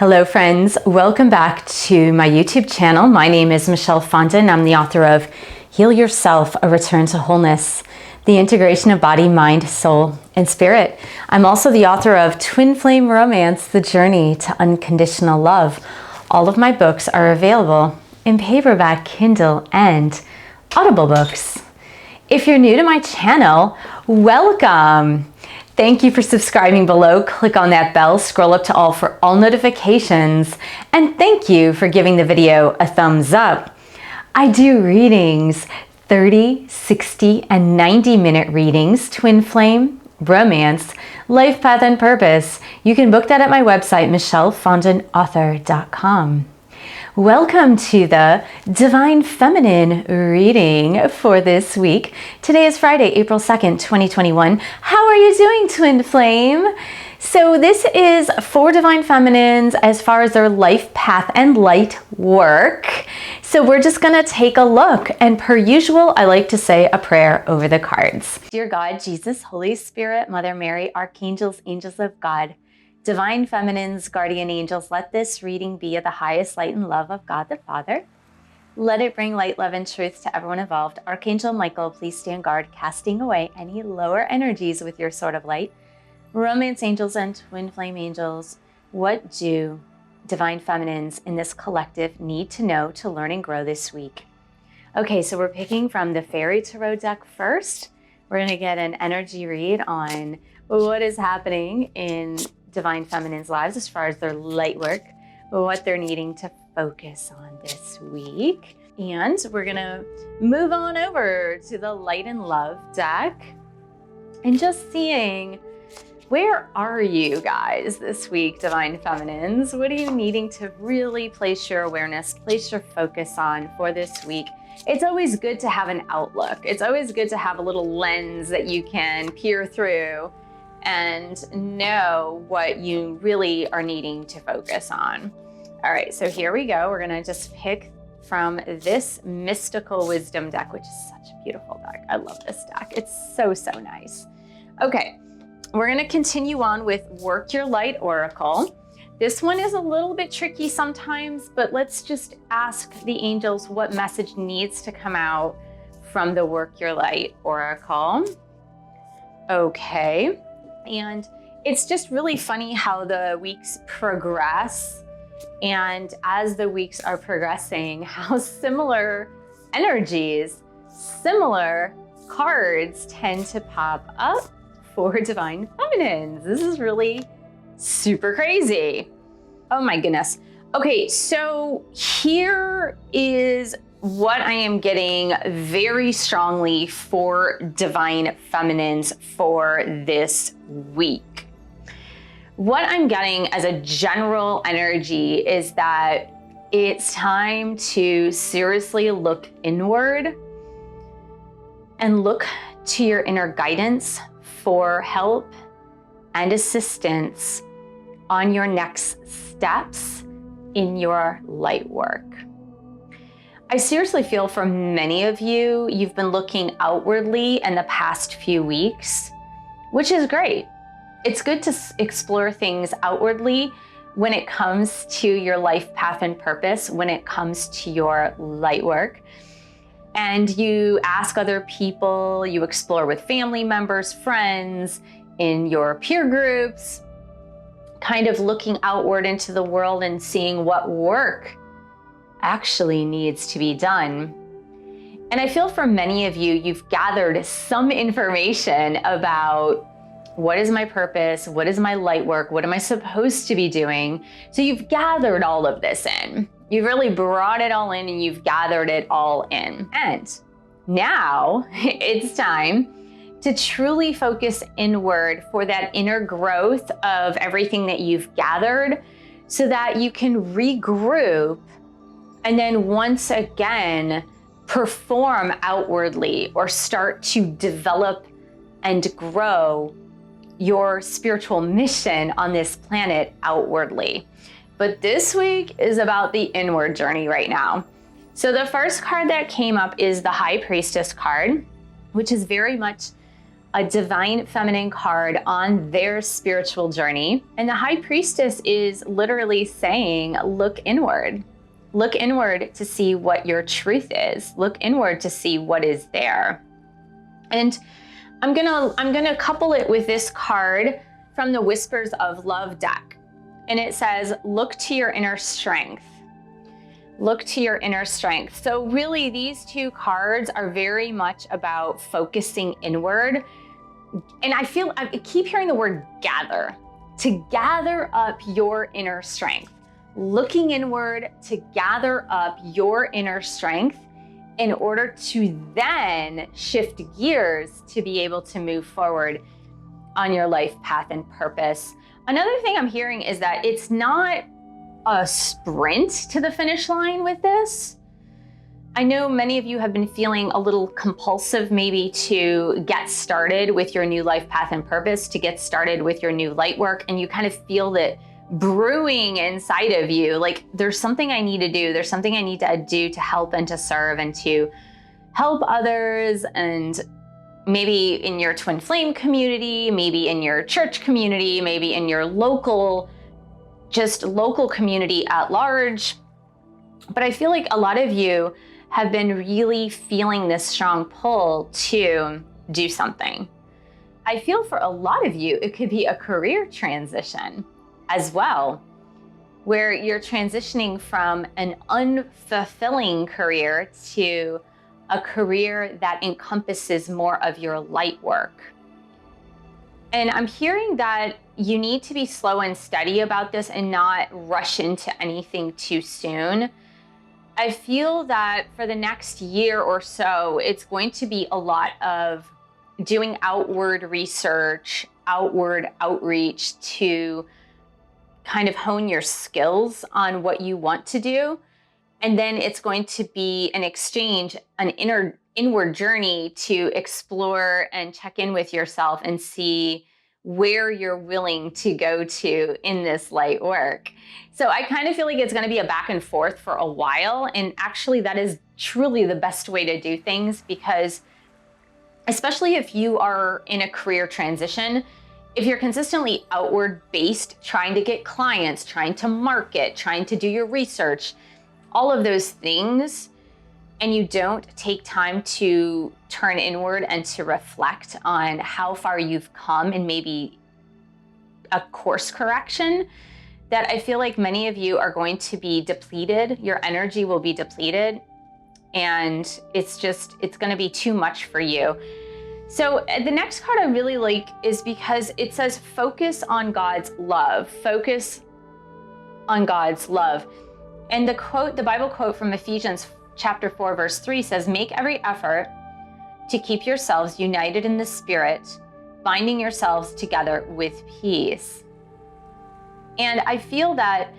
Hello friends, welcome back to my YouTube channel. My name is Michelle Fondin. I'm the author of Heal Yourself, A Return to Wholeness, the integration of body, mind, soul, and spirit. I'm also the author of Twin Flame Romance, The Journey to Unconditional Love. All of my books are available in paperback, Kindle, and Audible books. If you're new to my channel, welcome. Thank you for subscribing below. Click on that bell, scroll up to all for all notifications, and thank you for giving the video a thumbs up. I do readings, 30, 60, and 90-minute readings, Twin Flame, Romance, Life Path and Purpose. You can book that at my website, michellefondinauthor.com. Welcome to the Divine Feminine reading for this week. Today is Friday, April 2nd, 2021. How are you doing, Twin Flame? So this is for Divine Feminines as far as their life path and light work. So we're just going to take a look. And per usual, I like to say a prayer over the cards. Dear God, Jesus, Holy Spirit, Mother Mary, Archangels, Angels of God, Divine Feminines, Guardian Angels, let this reading be of the highest light and love of God the Father. Let it bring light, love, and truth to everyone involved. Archangel Michael, please stand guard, casting away any lower energies with your sword of light. Romance Angels and Twin Flame Angels, what do Divine Feminines in this collective need to know to learn and grow this week? Okay, so we're picking from the Fairy Tarot deck first. We're going to get an energy read on what is happening in Divine Feminine's lives as far as their light work, what they're needing to focus on this week. And we're gonna move on over to the Light and Love deck and just seeing, where are you guys this week, Divine Feminines? What are you needing to really place your awareness, place your focus on for this week? It's always good to have an outlook. It's always good to have a little lens that you can peer through and know what you really are needing to focus on. All right, so here we go. We're gonna just pick from this Mystical Wisdom deck, which is such a beautiful deck. I love this deck. It's so, so nice. Okay, we're gonna continue on with Work Your Light Oracle. This one is a little bit tricky sometimes, but let's just ask the angels what message needs to come out from the Work Your Light Oracle. Okay. And it's just really funny how the weeks progress. And as the weeks are progressing, how similar energies, similar cards tend to pop up for Divine Feminines. This is really super crazy. Oh my goodness. Okay, so here is what I am getting very strongly for Divine Feminines for this week. What I'm getting as a general energy is that it's time to seriously look inward and look to your inner guidance for help and assistance on your next steps in your light work. I seriously feel for many of you, you've been looking outwardly in the past few weeks, which is great. It's good to explore things outwardly when it comes to your life path and purpose, when it comes to your light work. And you ask other people, you explore with family members, friends, in your peer groups, kind of looking outward into the world and seeing what work actually needs to be done. And I feel for many of you, you've gathered some information about what is my purpose, what is my light work, what am I supposed to be doing? So you've gathered all of this in. You've really brought it all in and you've gathered it all in. And now it's time to truly focus inward for that inner growth of everything that you've gathered so that you can regroup and then once again, perform outwardly or start to develop and grow your spiritual mission on this planet outwardly. But this week is about the inward journey right now. So the first card that came up is the High Priestess card, which is very much a divine feminine card on their spiritual journey. And the high priestess is literally saying, look inward. Look inward to see what your truth is. Look inward to see what is there. And I'm gonna couple it with this card from the Whispers of Love deck. And it says, look to your inner strength. Look to your inner strength. So really, these two cards are very much about focusing inward. And I keep hearing the word gather, to gather up your inner strength. Looking inward to gather up your inner strength in order to then shift gears to be able to move forward on your life path and purpose. Another thing I'm hearing is that it's not a sprint to the finish line with this. I know many of you have been feeling a little compulsive maybe to get started with your new life path and purpose, to get started with your new light work, and you kind of feel that brewing inside of you, like there's something I need to do, there's something I need to do to help and to serve and to help others, and maybe in your twin flame community, maybe in your church community, maybe in your local community at large. But I feel like a lot of you have been really feeling this strong pull to do something. I feel for a lot of you, it could be a career transition as well, where you're transitioning from an unfulfilling career to a career that encompasses more of your light work. And I'm hearing that you need to be slow and steady about this and not rush into anything too soon. I feel that for the next year or so, it's going to be a lot of doing outward research, outward outreach to kind of hone your skills on what you want to do. And then it's going to be an exchange, an inward journey to explore and check in with yourself and see where you're willing to go to in this light work. So I kind of feel like it's going to be a back and forth for a while. And actually that is truly the best way to do things, because especially if you are in a career transition, if you're consistently outward based, trying to get clients, trying to market, trying to do your research, all of those things, and you don't take time to turn inward and to reflect on how far you've come and maybe a course correction, that I feel like many of you are going to be depleted. Your energy will be depleted, and it's going to be too much for you. So the next card I really like is because it says focus on God's love. Focus on God's love. And the Bible quote from Ephesians chapter 4, verse 3 says, make every effort to keep yourselves united in the Spirit, binding yourselves together with peace. And I feel that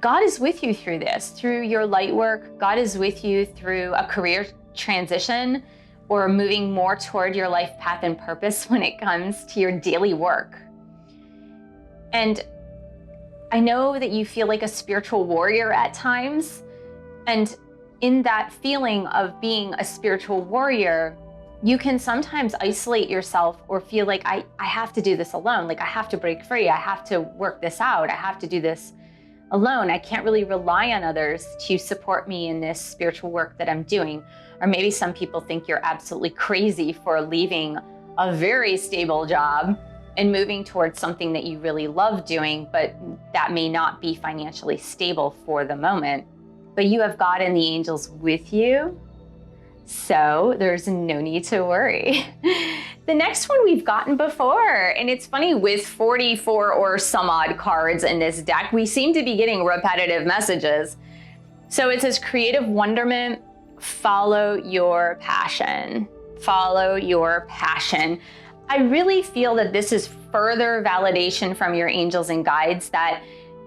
God is with you through this, through your light work. God is with you through a career transition or moving more toward your life path and purpose when it comes to your daily work. And I know that you feel like a spiritual warrior at times. And in that feeling of being a spiritual warrior, you can sometimes isolate yourself or feel like I have to do this alone. Like I have to break free. I have to work this out. I have to do this alone. I can't really rely on others to support me in this spiritual work that I'm doing. Or maybe some people think you're absolutely crazy for leaving a very stable job and moving towards something that you really love doing, but that may not be financially stable for the moment. But you have God and the angels with you, so there's no need to worry. The next one we've gotten before, and it's funny, with 44 or some odd cards in this deck, we seem to be getting repetitive messages. So it says creative wonderment, follow your passion. Follow your passion. I really feel that this is further validation from your angels and guides that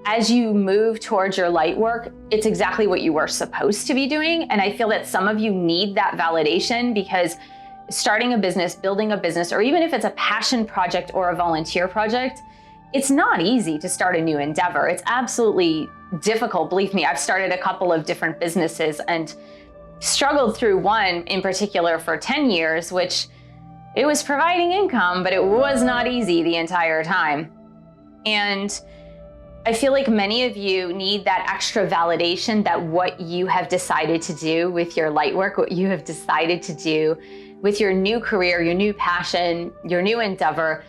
as you move towards your light work, it's exactly what you were supposed to be doing. And I feel that some of you need that validation, because starting a business, building a business, or even if it's a passion project or a volunteer project, it's not easy to start a new endeavor. It's absolutely difficult. Believe me, I've started a couple of different businesses and struggled through one in particular for 10 years, which It was providing income, but it was not easy the entire time. And I feel like many of you need that extra validation that what you have decided to do with your light work, what you have decided to do with your new career, your new passion, your new endeavor,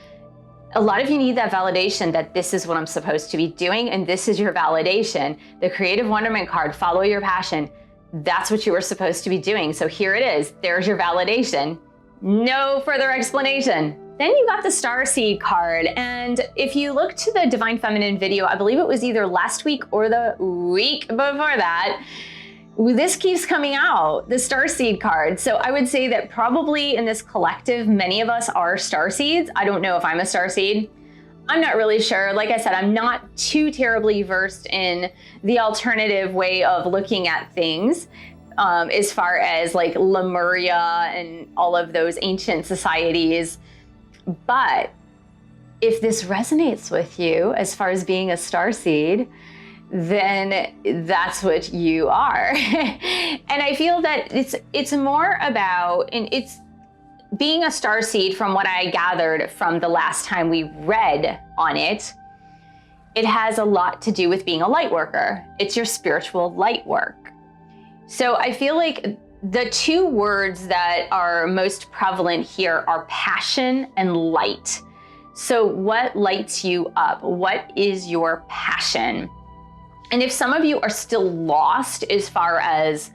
a lot of you need that validation that this is what I'm supposed to be doing and this is your validation. The Creative Wonderment card, follow your passion. That's what you were supposed to be doing. So here it is. There's your validation. No further explanation. Then you got the Starseed card. And if you look to the Divine Feminine video, I believe it was either last week or the week before that, this keeps coming out, the Starseed card. So I would say that probably in this collective, many of us are Starseeds. I don't know if I'm a Starseed. I'm not really sure. Like I said, I'm not too terribly versed in the alternative way of looking at things. As far as like Lemuria and all of those ancient societies. But if this resonates with you as far as being a starseed, then that's what you are. And I feel that it's more about, and it's being a starseed from what I gathered from the last time we read on it, it has a lot to do with being a light worker. It's your spiritual light work. So I feel like the two words that are most prevalent here are passion and light. So what lights you up? What is your passion? And if some of you are still lost as far as,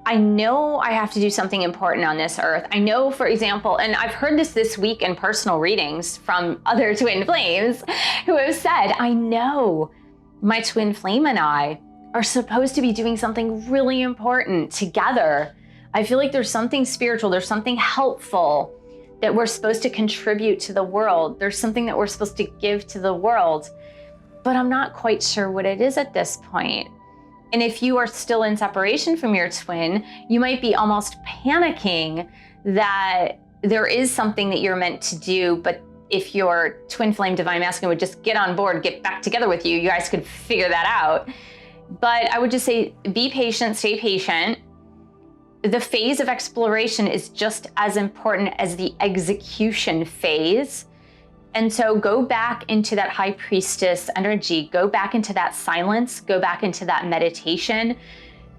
I know I have to do something important on this earth. I know, for example, and I've heard this week in personal readings from other twin flames who have said, I know my twin flame and I are supposed to be doing something really important together. I feel like there's something spiritual, there's something helpful that we're supposed to contribute to the world. There's something that we're supposed to give to the world, but I'm not quite sure what it is at this point. And if you are still in separation from your twin, you might be almost panicking that there is something that you're meant to do, but if your twin flame divine masculine would just get on board, get back together with you, you guys could figure that out. But I would just say, be patient, stay patient. The phase of exploration is just as important as the execution phase. And so go back into that high priestess energy, go back into that silence, go back into that meditation.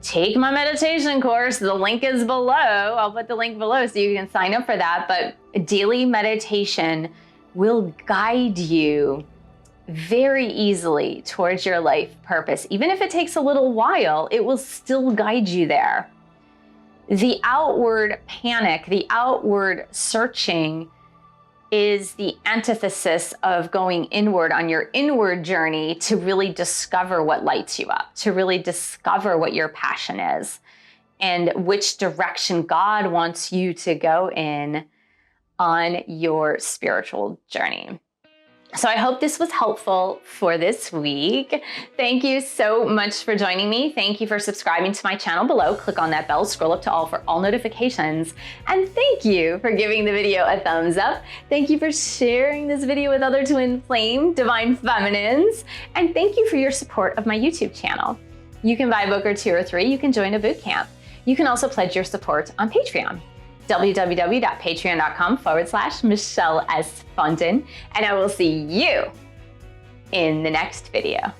Take my meditation course. The link is below. I'll put the link below so you can sign up for that. But daily meditation will guide you very easily towards your life purpose. Even if it takes a little while, it will still guide you there. The outward panic, the outward searching is the antithesis of going inward on your inward journey to really discover what lights you up, to really discover what your passion is and which direction God wants you to go in on your spiritual journey. So I hope this was helpful for this week. Thank you so much for joining me. Thank you for subscribing to my channel below. Click on that bell, scroll up to all for all notifications. And thank you for giving the video a thumbs up. Thank you for sharing this video with other twin flame divine feminines. And thank you for your support of my YouTube channel. You can buy a book or 2 or 3. You can join a boot camp. You can also pledge your support on Patreon. www.patreon.com/Michelle S. Fondin, and I will see you in the next video.